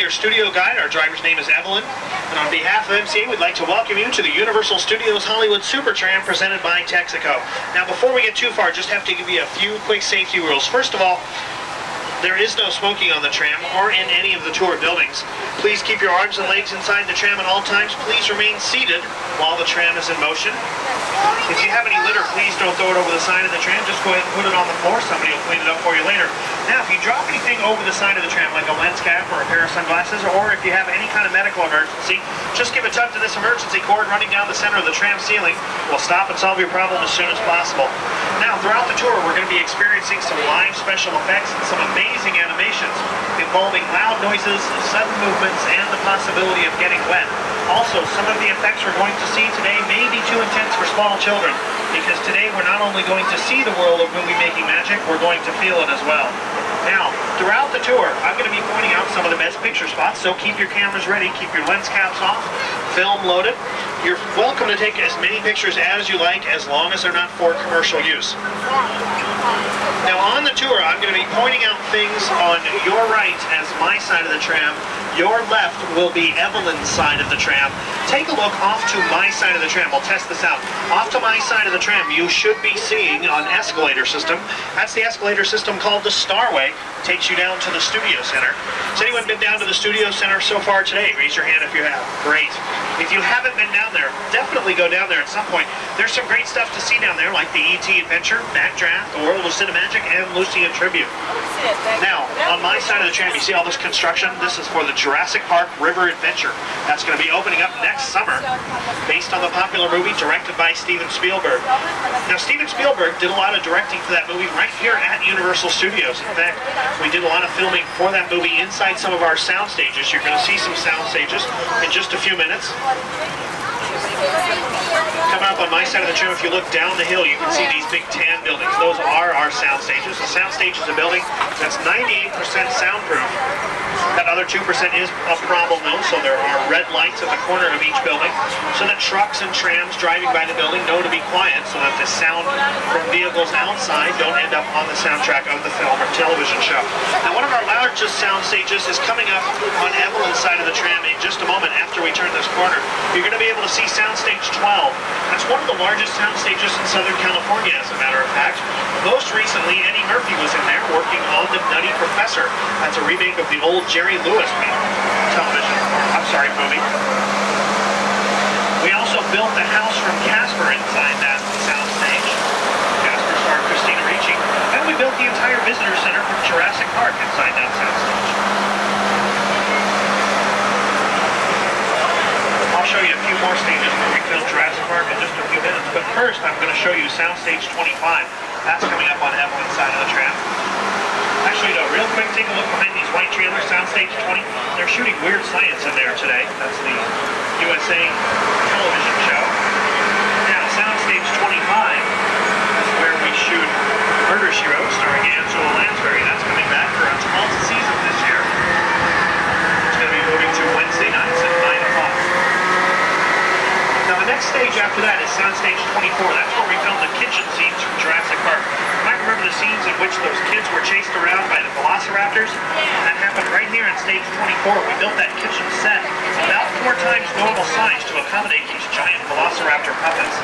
your studio guide. Our driver's name is Evelyn. And on behalf of MCA, we'd like to welcome you to the Universal Studios Hollywood Super Tram presented by Texaco. Now, before we get too far, just have to give you a few quick safety rules. First of all, there is no smoking on the tram or in any of the tour buildings. Please keep your arms and legs inside the tram at all times. Please remain seated while the tram is in motion. If you have any litter, please don't throw it over the side of the tram. Just go ahead and put it on the floor. Somebody will clean it up for you later. Now, if you drop anything over the side of the tram, like a lens cap or a pair of sunglasses, or if you have any kind of medical emergency, just give a tug to this emergency cord running down the center of the tram ceiling. We'll stop and solve your problem as soon as possible. Now, throughout the tour, we're going to be experiencing some live special effects and some amazing animations involving loud noises, sudden movements, and the possibility of getting wet. Also, some of the effects we're going to see today may be too intense for small children, because today we're not only going to see the world of movie-making magic, we're going to feel it as well. Now, throughout the tour, I'm going to be pointing out some of the best picture spots, so keep your cameras ready, keep your lens caps off, film loaded. You're welcome to take as many pictures as you like, as long as they're not for commercial use. Now, on the tour, I'm going to be pointing out things on your right as my side of the tram. Your left will be Evelyn's side of the tram. Take a look off to my side of the tram. We'll test this out. Off to my side of the tram, you should be seeing an escalator system. That's the escalator system called the Starway. It takes you down to the Studio Center. Has anyone been down to the Studio Center so far today? Raise your hand if you have. Great. If you haven't been down there, definitely go down there at some point. There's some great stuff to see down there, like the E.T. Adventure, Backdraft, The World of Cinemagic, and Lucy in Tribute. Now, on my side of the tram, you see all this construction? This is for the Jurassic Park River Adventure. That's going to be opening up next summer, based on the popular movie directed by Steven Spielberg. Now, Steven Spielberg did a lot of directing for that movie right here at Universal Studios. In fact, we did a lot of filming for that movie inside some of our sound stages. You're going to see some sound stages in just a few minutes. Coming up on my side of the tram, if you look down the hill, you can see these big tan buildings. Those are our sound stages. The sound stage is a building that's 98% soundproof. That other 2% is a problem though, so there are red lights at the corner of each building so that trucks and trams driving by the building know to be quiet, so that the sound from vehicles outside don't end up on the soundtrack of the film or television show. Now, one of our largest sound stages is coming up on Evelyn's side of the tram in just a moment after we turn this corner. You're going to be able to see Soundstage 12. That's one of the largest sound stages in Southern California, as a matter of fact. Most recently, Eddie Murphy was in there working on The Nutty Professor. That's a remake of the old Jerry Lewis movie. We also built the house from Casper inside that soundstage. Casper starred Christina Ricci. And we built the entire visitor center from Jurassic Park inside that soundstage. I'll show you a few more stages where we filmed Jurassic Park in just a few minutes, but first I'm going to show you Soundstage 25. That's coming up on Evelyn's side of the tram. Actually, no, real quick, take a look behind these white trailers, Soundstage 20. They're shooting Weird Science in there today. That's the USA television show. Now, Soundstage 25 is where we shoot Murder, She Wrote, starring Angela Lansbury. That's coming back for a 12th season this year. It's going to be moving to Wednesday nights at 9 o'clock. Now, the next stage after that is Soundstage 24. That's where we filmed the kitchen scenes from Jurassic Park. You might remember the scenes in which those kids were chased around by the velociraptors. That happened right here in stage 24. We built that kitchen set about 4 times normal size to accommodate these giant velociraptor puppets.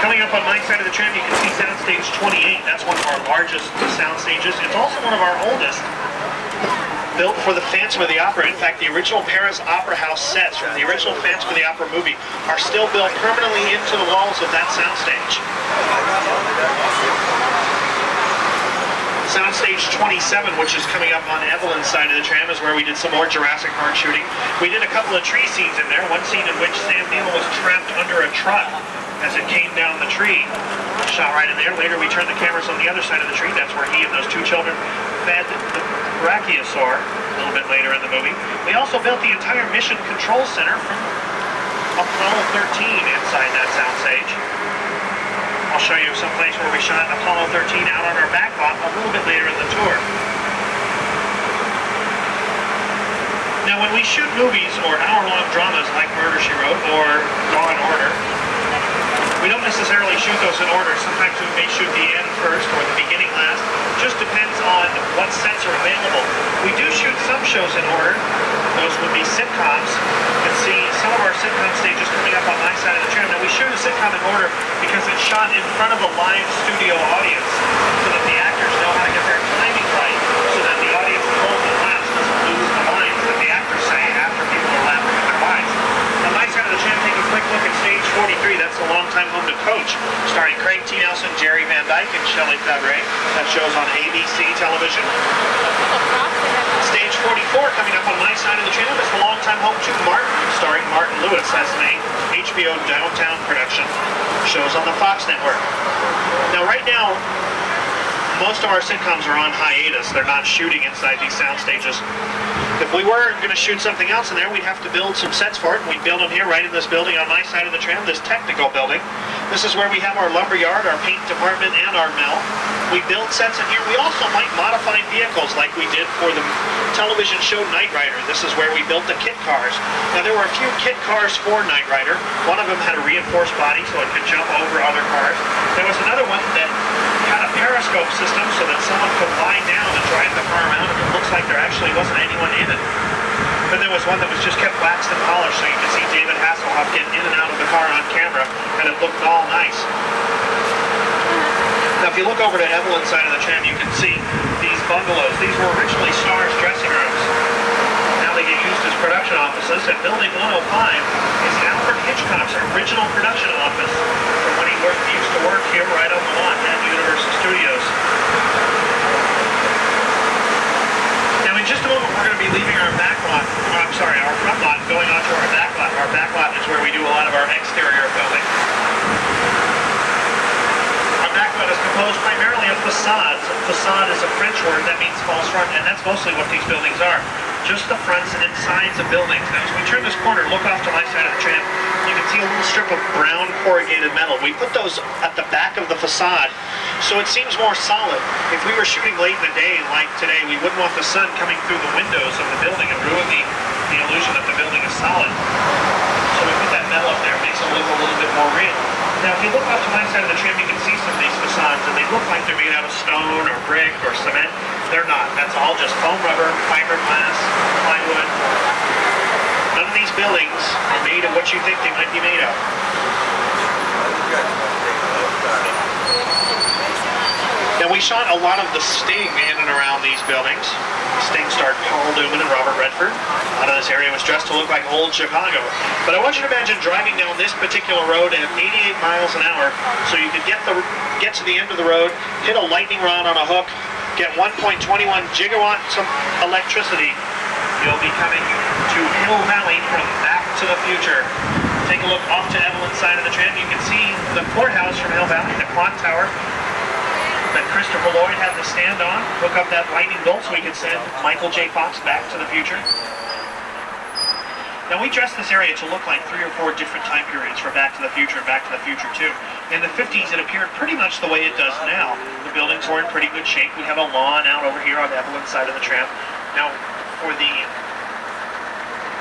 Coming up on my side of the tram, you can see Soundstage 28. That's one of our largest sound stages. It's also one of our oldest, built for the Phantom of the Opera. In fact, the original Paris Opera House sets from the original Phantom of the Opera movie are still built permanently into the walls of that soundstage. Soundstage 27, which is coming up on Evelyn's side of the tram, is where we did some more Jurassic Park shooting. We did a couple of tree scenes in there. One scene in which Sam Neill was trapped under a truck as it came down the tree. Shot right in there. Later we turned the cameras on the other side of the tree. That's where he and those 2 children fed the brachiosaur a little bit later in the movie. We also built the entire Mission Control Center from Apollo 13 inside that soundstage. I'll show you some place where we shot Apollo 13 out on our backlot a little bit later in the tour. Now, when we shoot movies or hour-long dramas like Murder, She Wrote or Law and Order, we don't necessarily shoot those in order. Sometimes we may shoot the end first or the beginning last. It just depends on what sets are available. We do shoot some shows in order. Those would be sitcoms. You can see some of our sitcom stages coming up on my side of the tram. Now we shoot a sitcom in order because it's shot in front of a live studio audience so that the actors know how to get their timing right, so that the audience at home that laughs doesn't lose the lines that the actors say after people are laughing at their lines. On my side of the tram, take a quick look at stage 43. That's The Long Time Home to Coach, starring Craig T. Nelson, Jerry Van Dyke, and Shelley Fabre. That show's on ABC television. Stage 44 coming up on my side of the tram is The Long Time Home to Martin, starring Martin Lewis. That's an HBO downtown production. Shows on the Fox network. Now right now, most of our sitcoms are on hiatus. They're not shooting inside these sound stages. If we were going to shoot something else in there, we'd have to build some sets for it. We'd build them here right in this building on my side of the tram, this technical building. This is where we have our lumber yard, our paint department, and our mill. We build sets in here. We also might modify vehicles like we did for the television show Knight Rider. This is where we built the kit cars. Now there were a few kit cars for Knight Rider. One of them had a reinforced body so it could jump over other cars. There was another one that had a periscope system so that someone could lie down and drive the car around and it looks like there actually wasn't anyone in it. Then there was one that was just kept waxed and polished so you could see David Hasselhoff getting in and out of the car on camera and it looked all nice. Now if you look over to Evelyn's side of the tram, you can see these bungalows. These were originally Star's dressing rooms. Now they get used as production offices, and Building 105 is Alfred Hitchcock's original production office from when he used to work here right on the lot at Universal Studios. Now in just a moment we're going to be leaving our our front lot, going on to our back lot. Our back lot is where we do a lot of our exterior filming. Backlot is composed primarily of facades. Facade is a French word that means false front, and that's mostly what these buildings are. Just the fronts and insides of buildings. Now, as we turn this corner, look off to my side of the tram, you can see a little strip of brown corrugated metal. We put those at the back of the facade, so it seems more solid. If we were shooting late in the day, like today, we wouldn't want the sun coming through the windows of the building and ruin the illusion that the building is solid. So we put that metal up there, makes it look a little bit more real. Now, if you look off to my side of the tram, you can see some of these facades, and they look like they're made out of stone or brick or cement. They're not. That's all just foam rubber, fiberglass, plywood. None of these buildings are made of what you think they might be made of. Now, we shot a lot of the Sting in and around these buildings. Sting starred Paul Newman and Robert Redford. A lot of this area was dressed to look like old Chicago. But I want you to imagine driving down this particular road at 88 miles an hour so you could get to the end of the road, hit a lightning rod on a hook, get 1.21 gigawatts of electricity. You'll be coming to Hill Valley from Back to the Future. Take a look off to Evelyn's side of the tram. You can see the courthouse from Hill Valley, the clock tower that Christopher Lloyd had to stand on, hook up that lightning bolt so we could send Michael J. Fox back to the future. Now we dressed this area to look like 3 or 4 different time periods for Back to the Future and Back to the Future 2. In the 50s it appeared pretty much the way it does now. The buildings were in pretty good shape. We have a lawn out over here on Evelyn's side of the tram. Now for the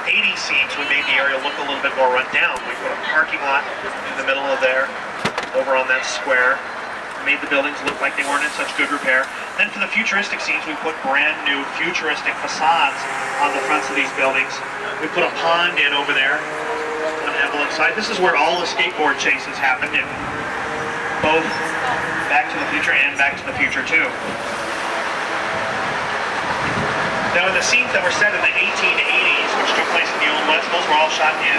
80s scenes we made the area look a little bit more run down. We put a parking lot in the middle of there, over on that square. Made the buildings look like they weren't in such good repair. Then for the futuristic scenes, we put brand new futuristic facades on the fronts of these buildings. We put a pond in over there on Evelyn's side. This is where all the skateboard chases happened in both Back to the Future and Back to the Future 2. Now in the scenes that were set in the 1880s, which took place in the Old West, those were all shot in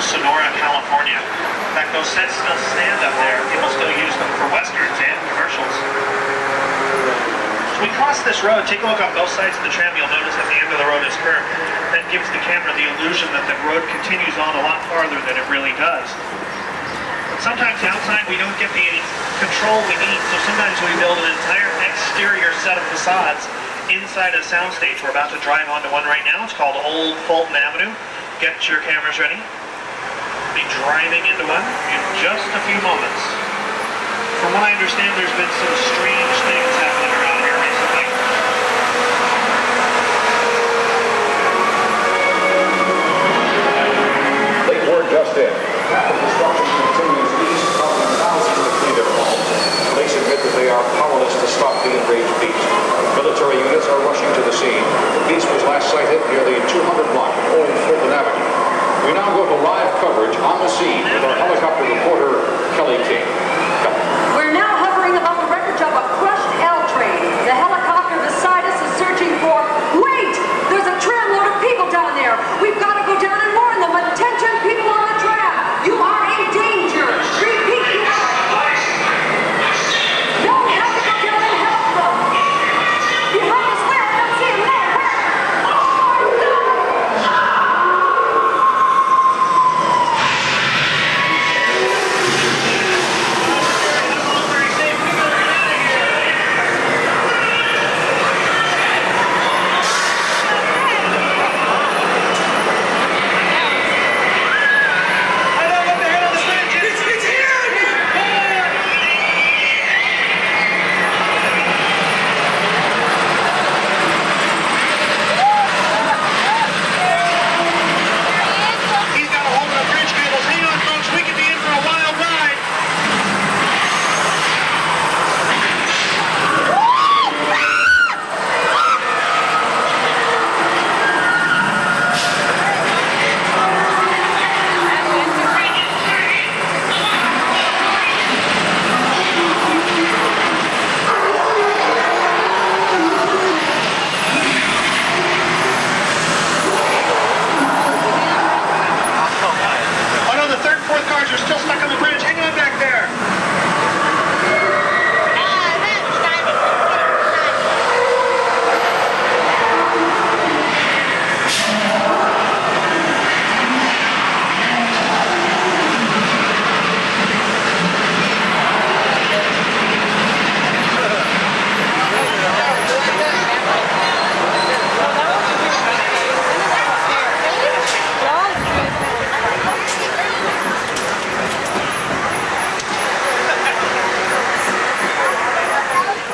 Sonora, California. In fact, those sets still stand up there. People still use them for westerns and commercials. So we cross this road. Take a look on both sides of the tram. You'll notice that the end of the road is curved. That gives the camera the illusion that the road continues on a lot farther than it really does. But sometimes outside we don't get the control we need, so sometimes we build an entire exterior set of facades inside a soundstage. We're about to drive onto one right now. It's called Old Fulton Avenue. Get your cameras ready. Be driving into one in just a few moments. From what I understand, there's been some strange things happening around here recently. Late word just in. Rapid destruction continues east, causing thousands to flee their homes. Police admit that they are powerless to stop the enraged beast. scene with our helicopter reporter, Kelly King. We're now hovering above the wreckage of a crushed L train. The helicopter beside us is searching for... Wait! There's a tram load of people down there. We've got to go down and warn them. Attention, people on the tram. You are in danger. Repeat. No, we have to go down and help them. Behind us, where? I don't see him there. Where?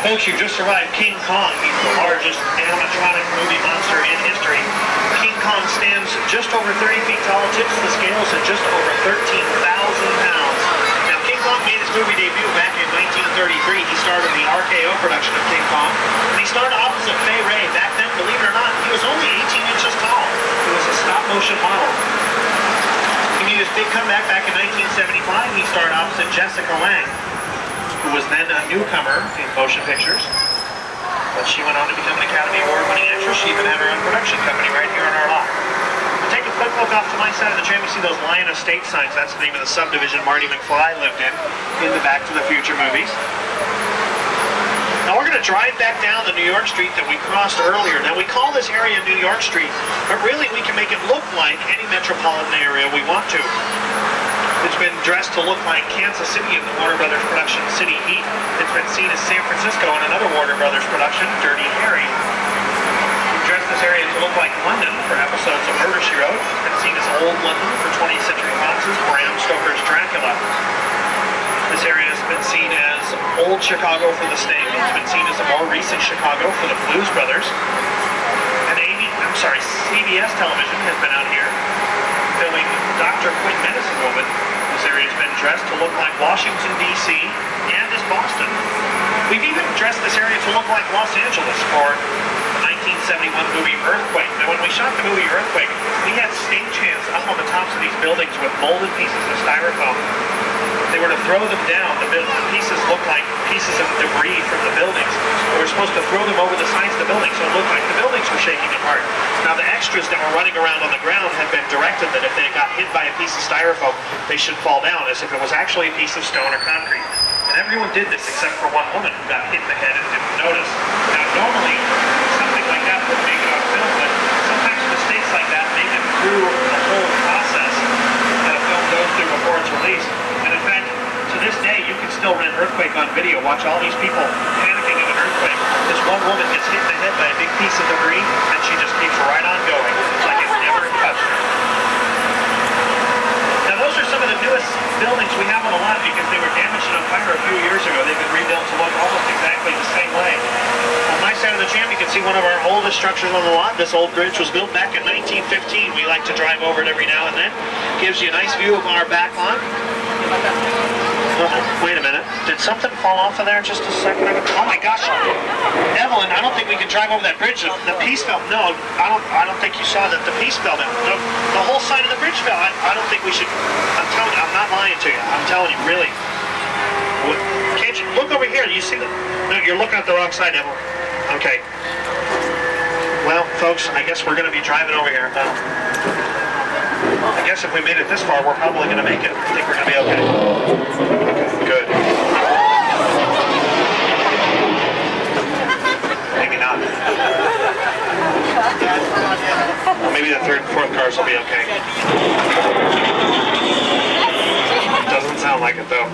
Folks, you've just survived King Kong. He's the largest animatronic movie monster in history. King Kong stands just over 30 feet tall, tips the scales at just over 13,000 pounds. Now, King Kong made his movie debut back in 1933. He starred in the RKO production of King Kong, and he starred opposite Fay Wray. Back then, believe it or not, he was only 18 inches tall. He was a stop-motion model. He made his big comeback back in 1975. He starred opposite Jessica Lange, who was then a newcomer in motion pictures, but she went on to become an Academy Award-winning actress. She even had her own production company right here in our lot. We'll take a quick look off to my side of the tram. You see those Lion Estate signs. That's the name of the subdivision Marty McFly lived in the Back to the Future movies. Now we're going to drive back down the New York Street that we crossed earlier. Now we call this area New York Street, but really we can make it look like any metropolitan area we want to. It's been dressed to look like Kansas City in the Warner Brothers production City Heat. It's been seen as San Francisco in another Warner Brothers production, Dirty Harry. We've dressed this area to look like London for episodes of Murder, She Wrote. It's been seen as Old London for 20th Century Fox's Bram Stoker's Dracula. This area has been seen as Old Chicago for The Sting. It's been seen as a more recent Chicago for the Blues Brothers. And CBS television has been out here filming Dr. Quinn Medicine Woman. This area has been dressed to look like Washington, D.C. and as Boston. We've even dressed this area to look like Los Angeles for the 1971 movie Earthquake. Now, when we shot the movie Earthquake, we had stagehands up on the tops of these buildings with molded pieces of styrofoam. They were to throw them down. The pieces looked like pieces of debris from the buildings. We were supposed to throw them over the sides of the building, so it looked like the buildings were shaking apart. Now, the extras that were running around on the ground had been directed that if they got hit by a piece of styrofoam, they should fall down as if it was actually a piece of stone or concrete. And everyone did this except for one woman who got hit in the head and didn't notice. Now, normally, something like that would make it on film, but sometimes mistakes like that make it through the whole process that a film goes through before it's released. And in fact, to this day, you can still rent Earthquake on video. Watch all these people panicking in an earthquake. This one woman gets hit in the head by a big piece of debris, and she just keeps right on going, like it never touched her. Now, those are some of the newest buildings we have on the lot because they were damaged in a fire a few years ago. They've been rebuilt to look almost exactly the same way. On my side of the tram, you can see one of our oldest structures on the lot. This old bridge was built back in 1915. We like to drive over it every now and then. Gives you a nice view of our back lot. Wait a minute. Did something fall off of there just a second ago? Oh my gosh. Evelyn, I don't think we can drive over that bridge. The piece fell. No, I don't think you saw that the piece fell down. The whole side of the bridge No, I don't think we should. I'm telling you, I'm not lying to you. I'm telling you, really. Can't you look over here? Do you see the? No, you're looking at the wrong side, Evelyn. Okay. Well, folks, I guess we're going to be driving over here. I guess if we made it this far, we're probably going to make it. I think we're going to be okay. Okay, good. Maybe not. Well, maybe the third and fourth cars will be okay. Doesn't sound like it, though.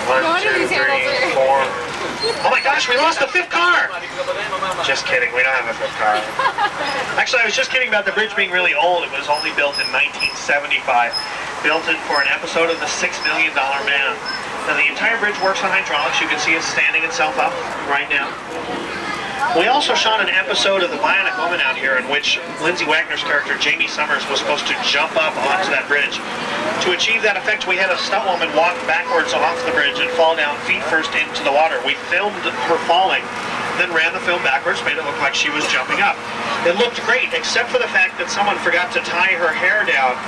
1, 2, 3, 4. Oh my gosh, we lost the fifth car! Just kidding, we don't have a fifth car. Actually, I was just kidding about the bridge being really old. It was only built in 1975. Built it for an episode of the $6 Million Man. Now the entire bridge works on hydraulics. You can see it standing itself up right now. We also shot an episode of The Bionic Woman out here in which Lindsay Wagner's character, Jamie Summers, was supposed to jump up onto that bridge. To achieve that effect, we had a stunt woman walk backwards off the bridge and fall down feet first into the water. We filmed her falling, then ran the film backwards, made it look like she was jumping up. It looked great, except for the fact that someone forgot to tie her hair down,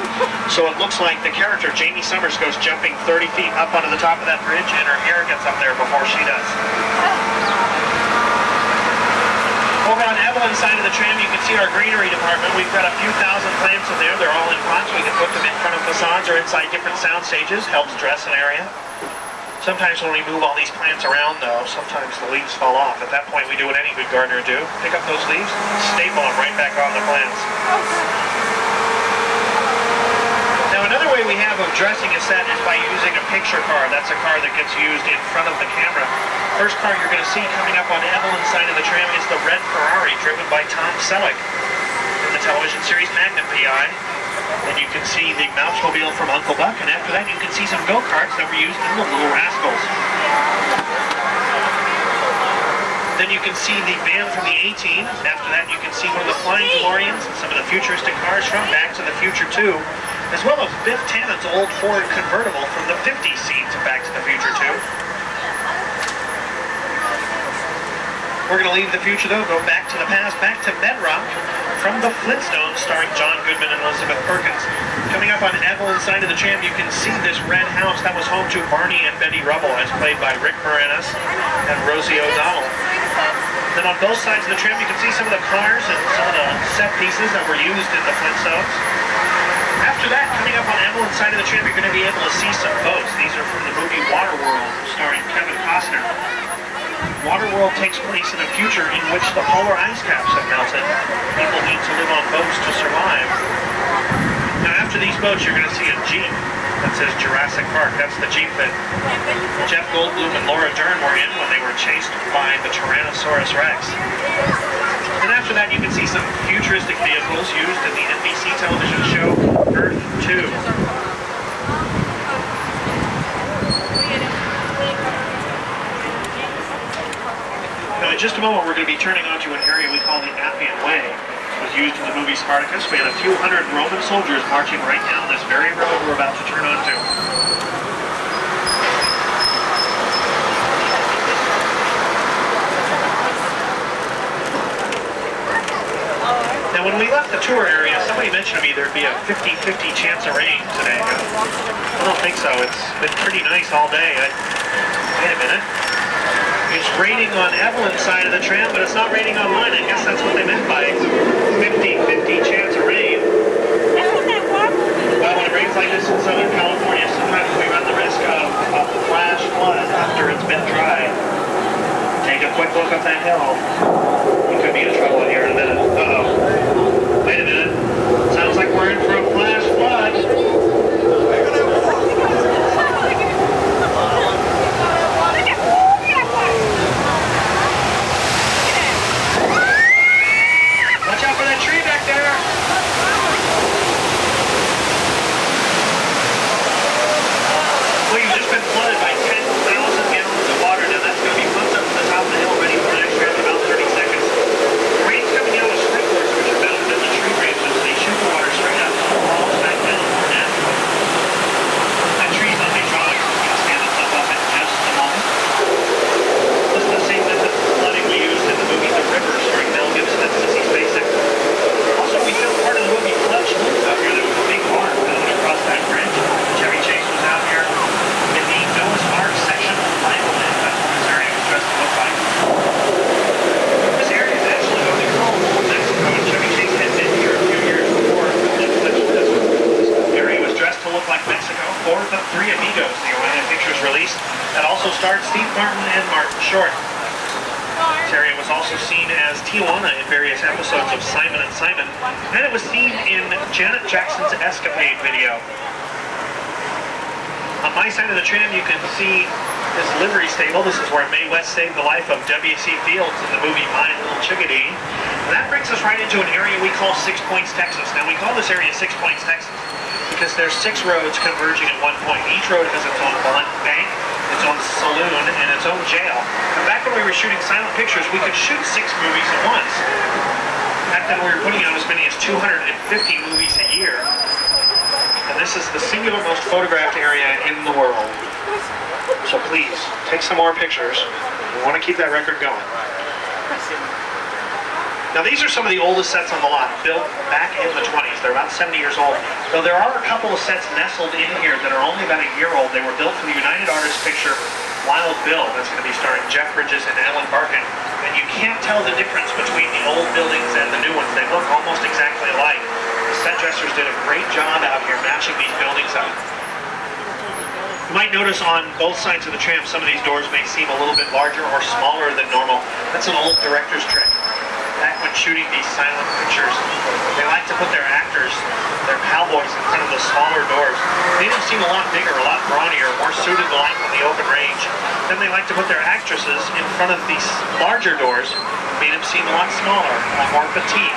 so it looks like the character, Jamie Summers, goes jumping 30 feet up onto the top of that bridge, and her hair gets up there before she does. Over on Avalanche's side of the tram, you can see our greenery department. We've got a few thousand plants in there. They're all in pots. We can put them in front of facades or inside different sound stages. Helps dress an area. Sometimes when we move all these plants around, though, sometimes the leaves fall off. At that point, we do what any good gardener do. Pick up those leaves, staple them right back on the plants. Now, another way we have of dressing a set is by using a picture car. That's a car that gets used in front of the camera. First car you're going to see coming up on Evelyn's side of the tram is the red Ferrari driven by Tom Selleck in the television series Magnum P.I. Then you can see the Mousemobile from Uncle Buck, and after that you can see some go-karts that were used in the Little Rascals. Then you can see the van from the A-Team. After that you can see one of the Flying DeLoreans and some of the futuristic cars from Back to the Future 2, as well as Biff Tannen's old Ford convertible from the 50s scenes of Back to the Future 2. We're going to leave the future, though, go back to the past, back to Bedrock from the Flintstones, starring John Goodman and Elizabeth Perkins. Coming up on Evelyn's side of the tram, you can see this red house that was home to Barney and Betty Rubble, as played by Rick Moranis and Rosie O'Donnell. Then on both sides of the tram, you can see some of the cars and some of the set pieces that were used in the Flintstones. After that, coming up on Evelyn's side of the tram, you're going to be able to see some boats. These are from the movie Waterworld, starring Kevin Costner. Waterworld takes place in a future in which the polar ice caps have melted. People need to live on boats to survive. Now after these boats, you're going to see a Jeep that says Jurassic Park. That's the Jeep that Jeff Goldblum and Laura Dern were in when they were chased by the Tyrannosaurus Rex. And after that, you can see some futuristic vehicles used in the NBC television show Earth 2. Now, in just a moment, we're going to be turning onto an area we call the Appian Way. It was used in the movie Spartacus. We had a few hundred Roman soldiers marching right down this very road we're about to turn onto. Now, when we left the tour area, somebody mentioned to me there'd be a 50-50 chance of rain today. I don't think so. It's been pretty nice all day. Wait a minute. It's raining on Evelyn's side of the tram, but it's not raining on mine. I guess that's what they meant by 50-50 chance of rain. Well, when it rains like this in Southern California, sometimes we run the risk of a flash flood after it's been dry. Take a quick look up that hill. We could be in trouble in here in a minute. Uh-oh. Wait a minute. Sounds like we're in for a flash flood. starred Steve Martin and Martin Short. This area was also seen as Tijuana in various episodes of Simon and Simon, and it was seen in Janet Jackson's Escapade video. On my side of the tram, you can see this livery stable. This is where Mae West saved the life of W.C. Fields in the movie My Little Chickadee. And that brings us right into an area we call 6 Points, Texas. Now, we call this area 6 Points, Texas, because there's 6 roads converging at one point. Each road has its own bank, its own saloon, and its own jail. And back when we were shooting silent pictures, we could shoot 6 movies at once. Back then, we were putting out as many as 250 movies a year. And this is the singular most photographed area in the world. So please, take some more pictures. We want to keep that record going. Now these are some of the oldest sets on the lot, built back in the 20s. They're about 70 years old. Though there are a couple of sets nestled in here that are only about a year old. They were built for the United Artists picture Wild Bill. That's going to be starring Jeff Bridges and Ellen Barkin. And you can't tell the difference between the old buildings and the new ones. They look almost exactly alike. The set dressers did a great job out here matching these buildings up. You might notice on both sides of the tram, some of these doors may seem a little bit larger or smaller than normal. That's an old director's trick. Back when shooting these silent pictures, they like to put their actors, their cowboys, in front of the smaller doors. Made them seem a lot bigger, a lot brawnier, more suited to life on the open range. Then they like to put their actresses in front of these larger doors, made them seem a lot smaller, a lot more petite.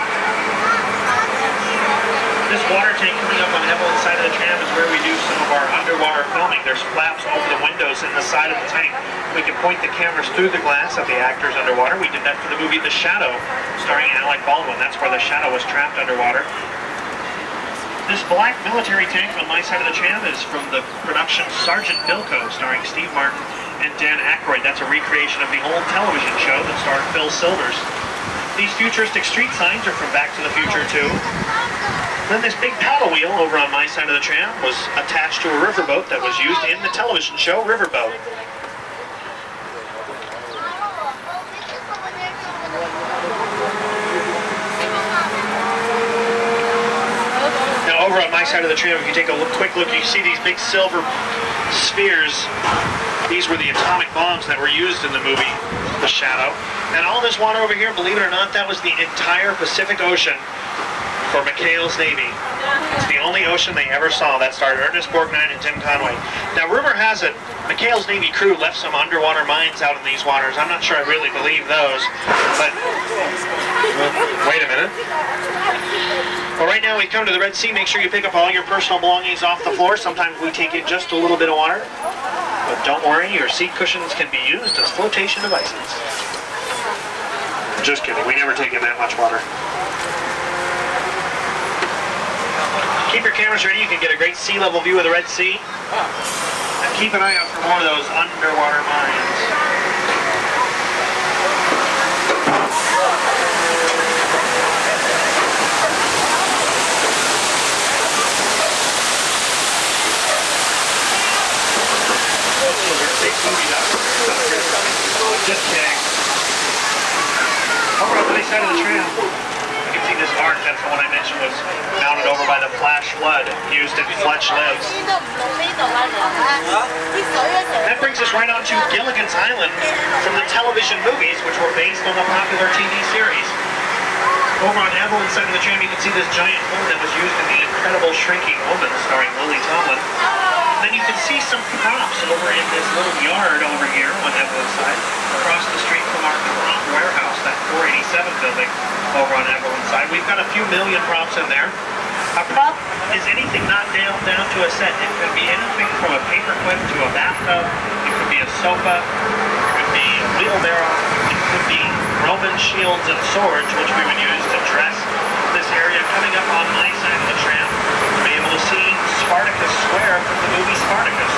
This water tank coming up on Evelyn's side of the tram is where we do some of our underwater filming. There's flaps over the windows in the side of the tank. We can point the cameras through the glass at the actors underwater. We did that for the movie The Shadow, starring Alec Baldwin. That's where the Shadow was trapped underwater. This black military tank on my side of the tram is from the production Sergeant Bilko, starring Steve Martin and Dan Aykroyd. That's a recreation of the old television show that starred Phil Silvers. These futuristic street signs are from Back to the Future too. Then this big paddle wheel over on my side of the tram was attached to a riverboat that was used in the television show Riverboat. Now over on my side of the tram, if you take a quick look, you see these big silver spheres. These were the atomic bombs that were used in the movie The Shadow. And all this water over here, believe it or not, that was the entire Pacific Ocean for McHale's Navy. It's the only ocean they ever saw. That starred Ernest Borgnine and Tim Conway. Now, rumor has it, McHale's Navy crew left some underwater mines out in these waters. I'm not sure I really believe those, but wait a minute. Well, right now we've come to the Red Sea. Make sure you pick up all your personal belongings off the floor. Sometimes we take in just a little bit of water, but don't worry, your seat cushions can be used as flotation devices. Just kidding, we never take in that much water. Keep your cameras ready. You can get a great sea level view of the Red Sea. And keep an eye out for more of those underwater mines. Just kidding. Over on the side of the tram, you can see this ark. That's the one I mentioned was mounted over by the flash flood used in Fletch Lives. That brings us right on to Gilligan's Island from the television movies, which were based on the popular TV series. Over on Avalanche's side of the tram, you can see this giant moon that was used in The Incredible Shrinking Woman, starring Lily Tomlin. And then you can see some props over in this little yard over here on Avalanche's side, across the street from our prop warehouse, that 487 building over on Avalanche's side. We've got a few million props in there. A prop is anything not nailed down to a set. It could be anything from a paperclip to a bathtub. It could be a sofa. It could be a wheelbarrow. It could be Roman shields and swords, which we would use to dress this area. Coming up on my side of the tram, you'll be able to see Spartacus Square from the movie Spartacus,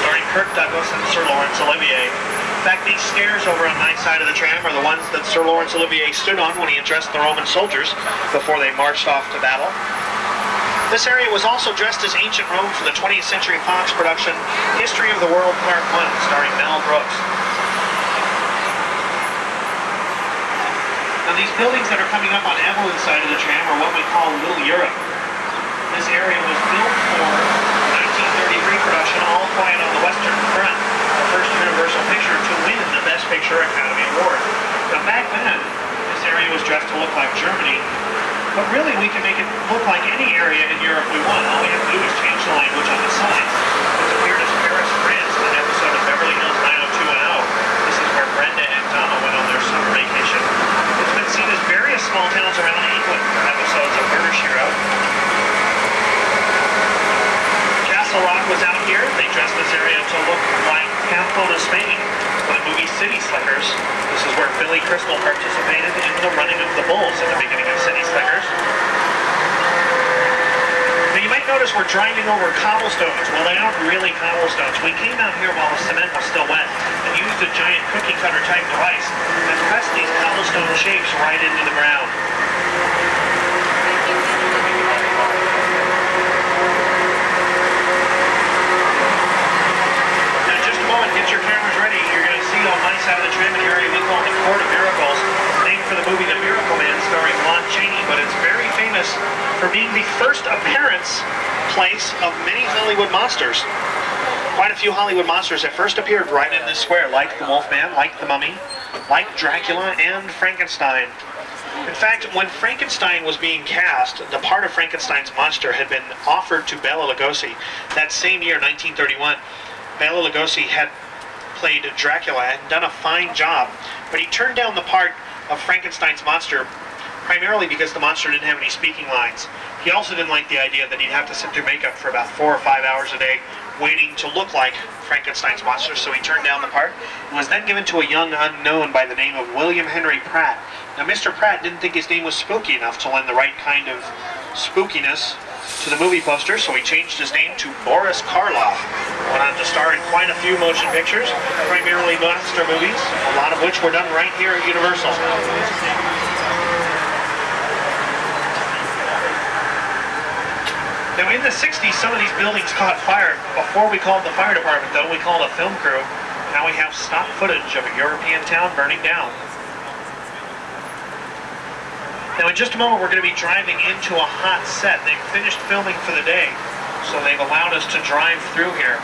starring Kirk Douglas and Sir Laurence Olivier. In fact, these stairs over on my side of the tram are the ones that Sir Laurence Olivier stood on when he addressed the Roman soldiers before they marched off to battle. This area was also dressed as ancient Rome for the 20th Century Fox production History of the World Part 1, starring Mel Brooks. Now these buildings that are coming up on Evelyn's side of the tram are what we call Little Europe. This area was built for the 1933 production All Quiet on the Western Front. first Universal picture to win the Best Picture Academy Award. Now back then, this area was dressed to look like Germany, but really we can make it look like any area in Europe we want. All we have to do is change the language on the signs. It's appeared as Paris, France in an episode of Beverly Hills 90210. This is where Brenda and Donna went on their summer vacation. It's been seen as various small towns around England for episodes of Murder, She Wrote. Castle Rock was out here. They dressed this area to look like Pamplona, Spain for the movie City Slickers. This is where Billy Crystal participated in the running of the bulls at the beginning of City Slickers. Now you might notice we're driving over cobblestones. Well, they aren't really cobblestones. We came out here while the cement was still wet and used a giant cookie cutter type device and pressed these cobblestone shapes right into the ground. Get your cameras ready. You're going to see on my side of the tram an area we call the Court of Miracles, named for the movie The Miracle Man starring Lon Chaney, but it's very famous for being the first appearance place of many Hollywood monsters. Quite a few Hollywood monsters that first appeared right in this square, like the Wolfman, like the Mummy, like Dracula, and Frankenstein. In fact, when Frankenstein was being cast, the part of Frankenstein's monster had been offered to Bela Lugosi that same year, 1931. Bela Lugosi had played Dracula and done a fine job, but he turned down the part of Frankenstein's monster primarily because the monster didn't have any speaking lines. He also didn't like the idea that he'd have to sit through makeup for about 4 or 5 hours a day waiting to look like Frankenstein's monster, so he turned down the part. It was then given to a young unknown by the name of William Henry Pratt. Now Mr. Pratt didn't think his name was spooky enough to lend the right kind of spookiness to the movie poster, so he changed his name to Boris Karloff. Went on to star in quite a few motion pictures, primarily monster movies, a lot of which were done right here at Universal. Now in the 60s, some of these buildings caught fire. Before we called the fire department, though, we called a film crew. Now we have stock footage of a European town burning down. Now in just a moment we're going to be driving into a hot set. They've finished filming for the day, so they've allowed us to drive through here.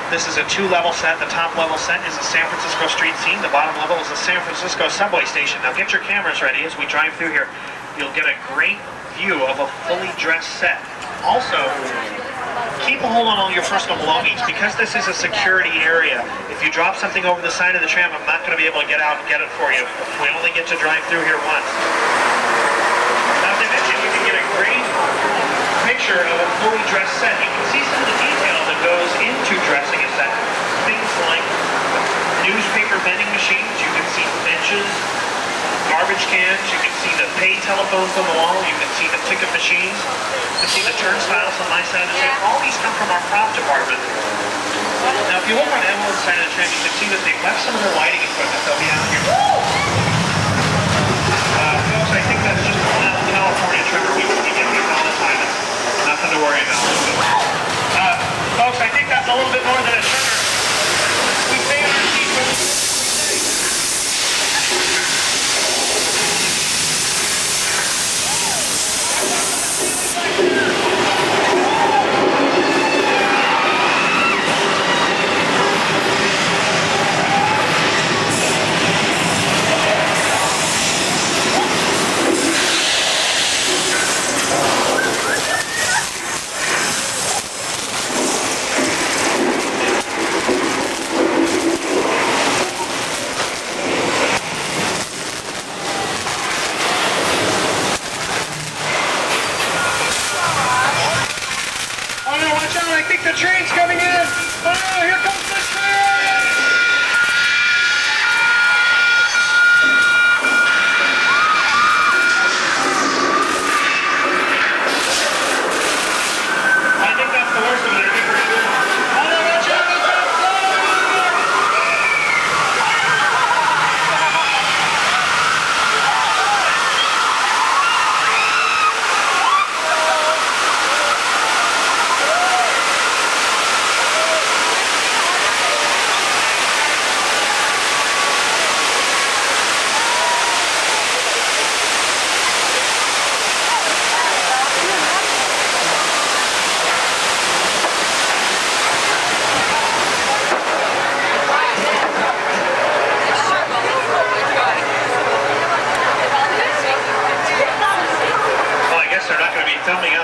This is a 2-level set. The top level set is a San Francisco street scene. The bottom level is a San Francisco subway station. Now get your cameras ready as we drive through here. You'll get a great view of a fully dressed set. Also, keep a hold on all your personal belongings because this is a security area. If you drop something over the side of the tram, I'm not going to be able to get out and get it for you. We only get to drive through here once. Now, as I mentioned, you can get a great picture of a fully dressed set. You can see some of the detail that goes into dressing a set. Things like newspaper vending machines, you can see benches, garbage cans, you can see the pay telephones on the wall, you can see the ticket machines, you can see the turnstiles on my side of the tram. All these come from our prop department. Now if you look on Evelyn's side of the tram, you can see that they've left some of their lighting equipment. They'll be out here. Folks, I think that's just a wild California trigger. We get these all the time. It's nothing to worry about. Folks, I think that's a little bit more than a trigger. We stay on our seats when we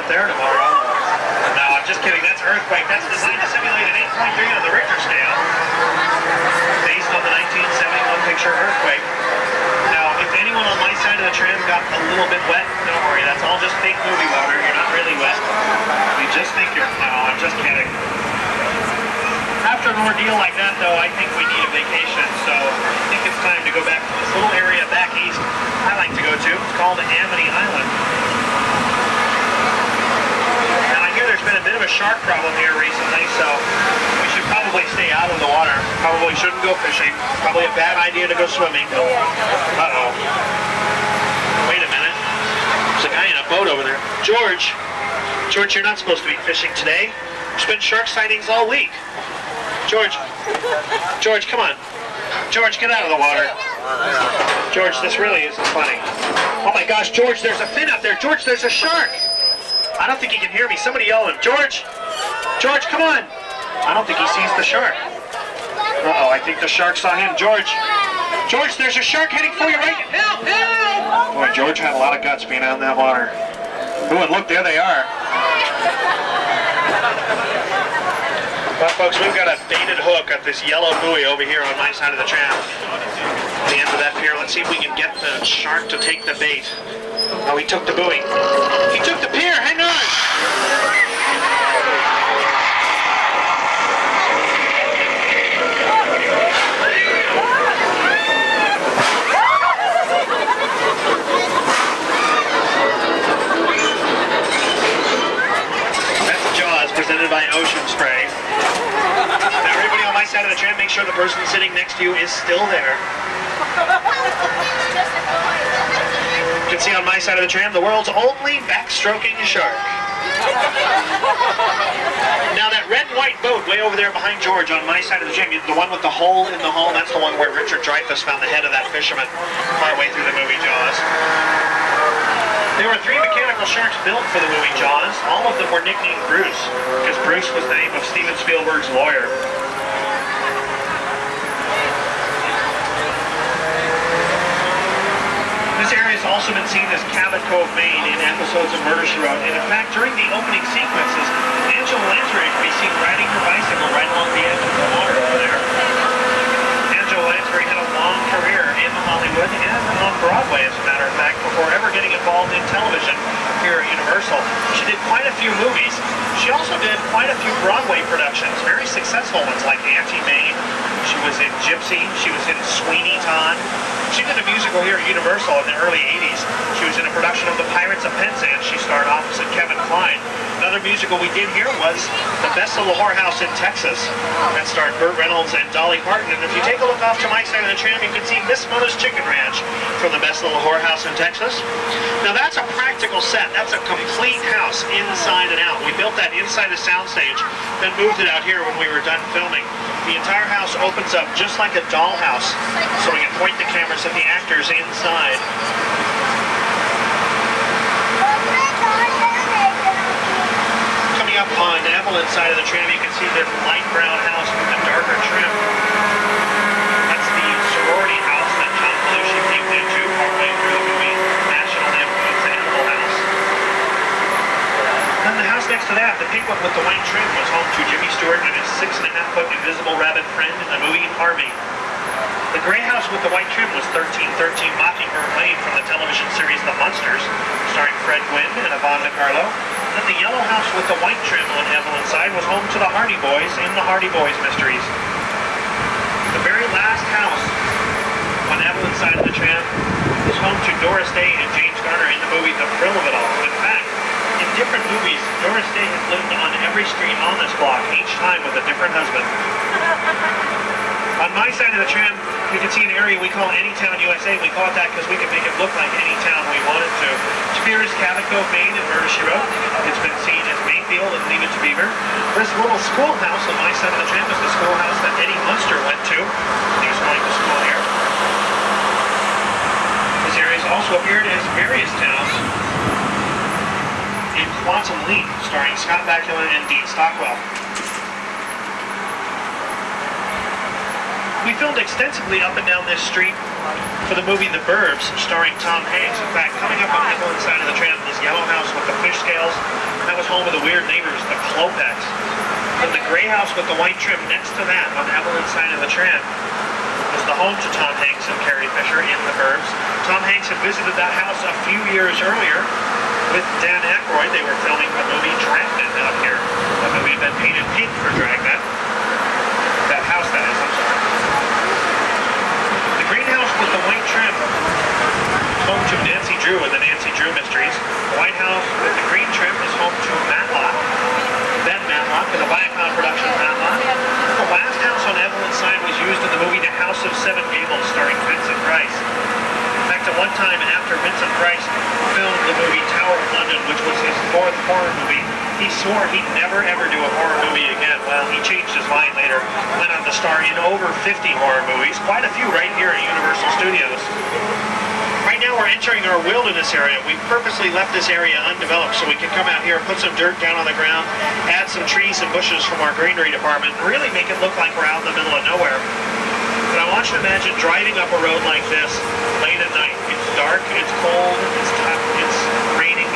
up there tomorrow. No, I'm just kidding. That's earthquake. That's designed to simulate an 8.3 on the Richter scale, based on the 1971 picture earthquake. Now, if anyone on my side of the tram got a little bit wet, don't worry. That's all just fake movie water. You're not really wet. You just think you're... No, I'm just kidding. After an ordeal like that, though, I think we need a vacation. So I think it's time to go back to this little area back east I like to go to. It's called Amity Island. Now, I hear there's been a bit of a shark problem here recently, so we should probably stay out of the water. Probably shouldn't go fishing. Probably a bad idea to go swimming. Uh-oh. Wait a minute. There's a guy in a boat over there. George, you're not supposed to be fishing today. There's been shark sightings all week. George, come on. George, get out of the water. George, this really isn't funny. Oh my gosh, George, there's a fin up there. George, there's a shark. I don't think he can hear me. Somebody yell him. George, come on. I don't think he sees the shark. Uh-oh, I think the shark saw him. George, there's a shark heading for you right now. Help! Boy, George had a lot of guts being out in that water. Oh, and look, there they are. Well, folks, we've got a baited hook at this yellow buoy over here on my side of the tram. At the end of that pier, let's see if we can get the shark to take the bait. Oh, he took the buoy. He took the pier, hang on! That's Jaws, presented by Ocean Spray. Now, everybody on my side of the tram, make sure the person sitting next to you is still there. You can see on my side of the tram, the world's only backstroking shark. Now, that red and white boat way over there behind George on my side of the tram, the one with the hole in the hull, that's the one where Richard Dreyfuss found the head of that fisherman partway through the movie Jaws. There were 3 mechanical sharks built for the movie Jaws. All of them were nicknamed Bruce, because Bruce was the name of Steven Spielberg's lawyer. This area has also been seen as Cabot Cove, Maine in episodes of Murder, She Wrote. And in fact, during the opening sequences, Angela Lange can be seen riding her bicycle right along the edge of the water over there. Angela Lange had a long career in Hollywood and on Broadway, as a matter of fact, before ever getting involved in television here at Universal. She did quite a few movies. She also did quite a few Broadway productions, very successful ones like Auntie Mame. She was in Gypsy. She was in Sweeney Todd. She did a musical here at Universal in the early 80s. She was in a production of The Pirates of Penzance. She starred opposite Kevin Kline. Another musical we did here was The Best Little Whorehouse in Texas. That starred Burt Reynolds and Dolly Parton. And if you take a look off to my side of the tram, you can see Miss Mother's Chicken Ranch from The Best Little Whorehouse in Texas. Now that's a practical set. That's a complete house inside and out. We built that inside a soundstage, then moved it out here when we were done filming. The entire house opens up just like a dollhouse, so we can point the cameras at the actors inside. Coming up on Avalanche side of the tram, you can see this light brown house with the darker trim. That's the sorority house that John Belushi came into partway through the movie National Lampoon's Animal House. Then the house next to that, the pink one with the white trim, was home to Jimmy Stewart and his 6.5-foot invisible rabbit friend in the movie Harvey. The gray house with the white trim was 1313 Mockingbird Lane from the television series The Munsters, starring Fred Gwynne and Yvonne DiCarlo. And the yellow house with the white trim on Evelyn's side was home to the Hardy Boys in the Hardy Boys Mysteries. The very last house on Evelyn's side of the tram was home to Doris Day and James Garner in the movie The Thrill of It All. In fact, in different movies, Doris Day has lived on every street on this block, each time with a different husband. On my side of the tram, you can see an area we call Anytown, USA. We call it that because we can make it look like any town we wanted to. Here is Cabot Cove, Maine, and Murder, She Wrote. It's been seen as Mayfield and Leave It to Beaver. This little schoolhouse on my side of the tram is the schoolhouse that Eddie Munster went to. He was going to school here. This area has also appeared as various towns in Quantum Leap, starring Scott Bakula and Dean Stockwell. We filmed extensively up and down this street for the movie The Burbs, starring Tom Hanks. In fact, coming up on the Evelyn side of the tram, this yellow house with the fish scales, that was home of the weird neighbors, the Klopeks. And the gray house with the white trim next to that on Evelyn's side of the tram was the home to Tom Hanks and Carrie Fisher in The Burbs. Tom Hanks had visited that house a few years earlier with Dan Aykroyd. They were filming the movie Dragnet out here. The movie had been painted pink for Dragnet. That house, that is, I'm sorry. The greenhouse with the white trim, home to Nancy Drew and the Nancy Drew Mysteries. The White House with the green trim is home to Matlock, then Matlock, and the Viacom production Matlock. The last house on Evelyn's side was used in the movie The House of Seven Gables, starring Vincent Price. In fact, at one time, after Vincent Price filmed the movie Tower of London, which was his fourth horror movie, he swore he'd never ever do a horror movie again. Well, he changed his mind later, went on to star in over 50 horror movies, quite a few right here at Universal Studios. Right now we're entering our wilderness area. We purposely left this area undeveloped so we can come out here, put some dirt down on the ground, add some trees and bushes from our greenery department, and really make it look like we're out in the middle of nowhere. But I want you to imagine driving up a road like this late at night. It's dark, it's cold, it's tough, it's raining.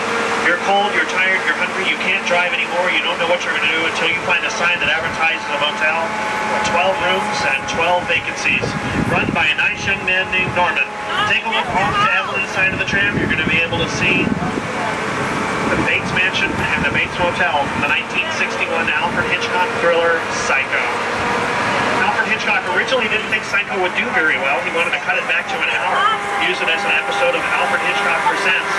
You're cold, you're tired, you're hungry, you can't drive anymore, you don't know what you're going to do until you find a sign that advertises a motel with 12 rooms and 12 vacancies, run by a nice young man named Norman. Take a look off to Evelyn's side of the tram. You're going to be able to see the Bates Mansion and the Bates Motel from the 1961 Alfred Hitchcock thriller Psycho. Alfred Hitchcock originally didn't think Psycho would do very well. He wanted to cut it back to an hour, use it as an episode of Alfred Hitchcock Presents.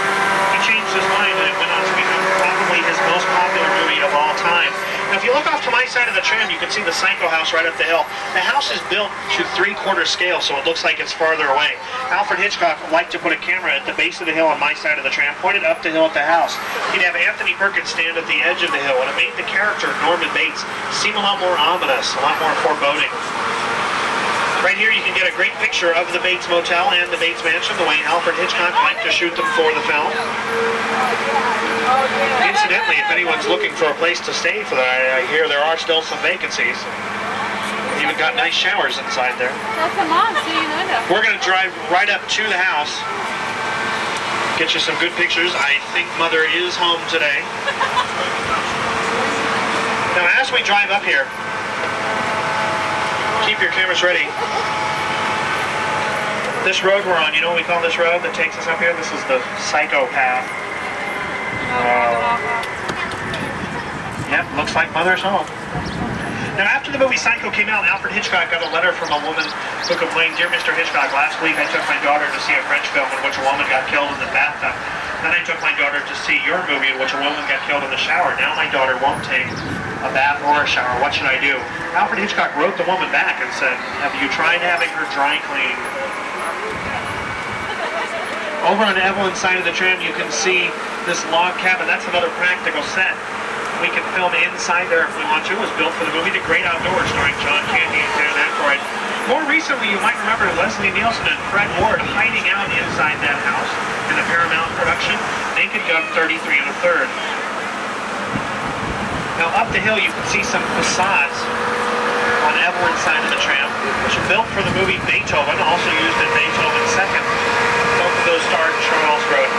He changed his mind and it went on to become probably his most popular movie of all time. Now, if you look off to my side of the tram, you can see the Psycho house right up the hill. The house is built to 3/4 scale, so it looks like it's farther away. Alfred Hitchcock liked to put a camera at the base of the hill on my side of the tram, pointed up the hill at the house. He'd have Anthony Perkins stand at the edge of the hill, and it made the character, Norman Bates, seem a lot more ominous, a lot more foreboding. Right here you can get a great picture of the Bates Motel and the Bates Mansion, the way Alfred Hitchcock liked to shoot them for the film. Incidentally, if anyone's looking for a place to stay for that, I hear there are still some vacancies. Even got nice showers inside there. We're going to drive right up to the house, get you some good pictures. I think Mother is home today. Now, as we drive up here, keep your cameras ready. This road we're on, you know what we call this road that takes us up here? This is the Psycho path. Yep, looks like Mother's home. Now, after the movie Psycho came out, Alfred Hitchcock got a letter from a woman who complained, "Dear Mr. Hitchcock, last week I took my daughter to see a French film in which a woman got killed in the bathtub. Then I took my daughter to see your movie in which a woman got killed in the shower. Now my daughter won't take a bath or a shower. What should I do?" Alfred Hitchcock wrote the woman back and said, "Have you tried having her dry cleaned?" Over on Evelyn's side of the tram, you can see this log cabin. That's another practical set. We can film inside there if we want to. It was built for the movie The Great Outdoors, starring John Candy and Dan Aykroyd. More recently, you might remember Leslie Nielsen and Fred Ward hiding out inside that house in the Paramount production, Naked Gun 33 1/3. Now, up the hill, you can see some facades on Evelyn's side of the tram, which are built for the movie Beethoven, also used in Beethoven's Second. Both of those starred Charles Grodin.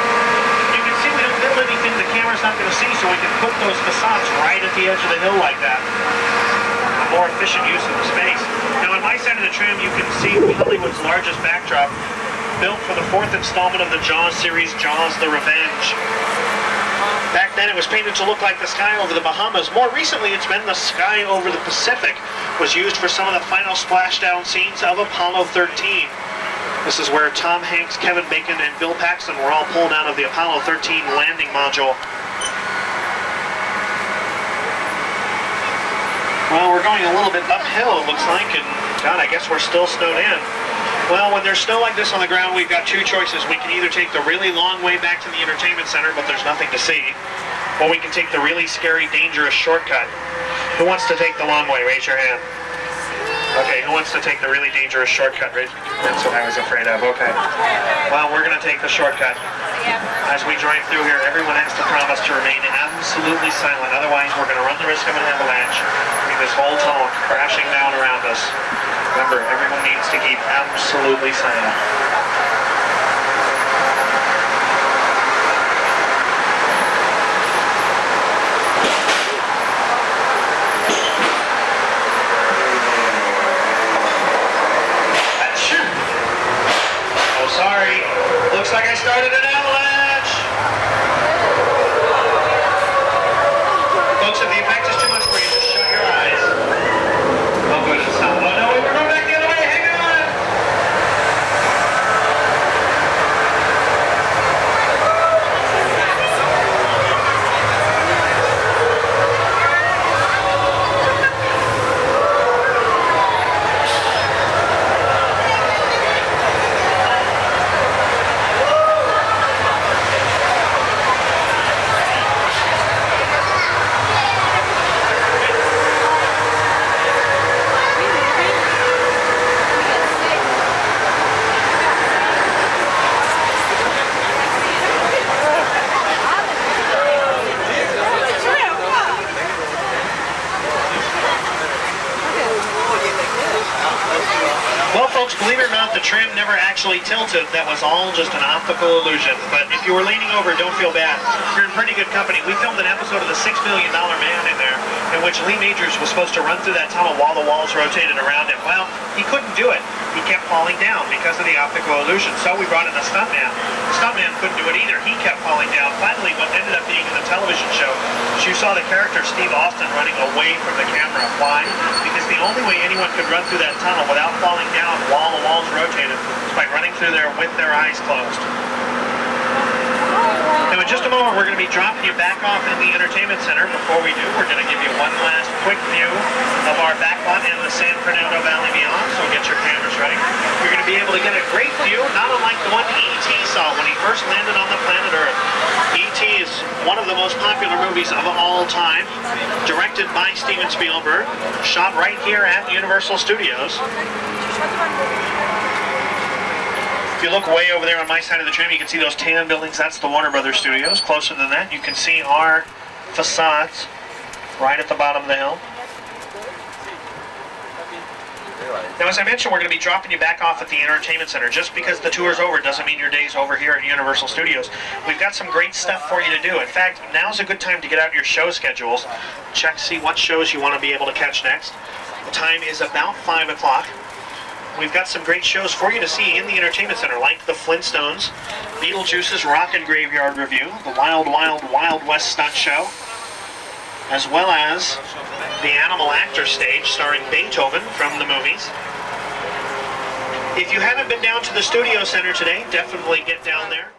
You can see we don't build anything the camera's not going to see, so we can put those facades right at the edge of the hill like that. A more efficient use of the space. Now, on my side of the tram, you can see Hollywood's largest backdrop, built for the 4th installment of the Jaws series, Jaws: The Revenge. Back then, it was painted to look like the sky over the Bahamas. More recently, it's been the sky over the Pacific. Was used for some of the final splashdown scenes of Apollo 13. This is where Tom Hanks, Kevin Bacon, and Bill Paxton were all pulled out of the Apollo 13 landing module. Well, we're going a little bit uphill, it looks like, and God, I guess we're still snowed in. Well, when there's snow like this on the ground, we've got two choices. We can either take the really long way back to the entertainment center, but there's nothing to see, or we can take the really scary, dangerous shortcut. Who wants to take the long way? Raise your hand. Okay, who wants to take the really dangerous shortcut? That's what I was afraid of. Okay. Well, we're going to take the shortcut. As we drive through here, everyone has to promise to remain absolutely silent. Otherwise, we're going to run the risk of an avalanche. I mean, this whole tunnel crashing down around us. Remember, everyone needs to keep absolutely silent. Oh, sorry. Looks like I started an avalanche. Folks, if the effect is too much for you, just shut your eyes. Oh, good. It's not. Oh, no, we're going back the other way. Hang on. Well, folks, believe it or not, the tram never actually tilted. That was all just an optical illusion. But if you were leaning over, don't feel bad. You're in pretty good company. We filmed an episode of The $6 Million Man in there, in which Lee Majors was supposed to run through that tunnel while the walls rotated around him. Well, he couldn't do it. He kept falling down because of the optical illusion. So we brought in a stuntman. The stuntman couldn't do it either. He kept falling down. Finally, what ended up being in the television show is you saw the character Steve Austin running away from the camera. Why? Because the only way anyone could run through that tunnel without falling down while the walls rotated was by running through there with their eyes closed. Now, in just a moment, we're going to be dropping you back off in the entertainment center. Before we do, we're going to give you one last quick view of our backlot in the San Fernando Valley beyond, so get your cameras ready. You're going to be able to get a great view, not unlike the one E.T. saw when he first landed on the planet Earth. E.T. is one of the most popular movies of all time, directed by Steven Spielberg, shot right here at Universal Studios. If you look way over there on my side of the tram, you can see those tan buildings. That's the Warner Brothers Studios. Closer than that, you can see our facades right at the bottom of the hill. Now, as I mentioned, we're going to be dropping you back off at the entertainment center. Just because the tour's over doesn't mean your day's over here at Universal Studios. We've got some great stuff for you to do. In fact, now's a good time to get out your show schedules. Check, see what shows you want to be able to catch next. The time is about 5 o'clock. We've got some great shows for you to see in the entertainment center, like the Flintstones, Beetlejuice's Rockin' Graveyard Review, the Wild Wild Wild West Stunt Show, as well as the Animal Actor Stage starring Beethoven from the movies. If you haven't been down to the Studio Center today, definitely get down there.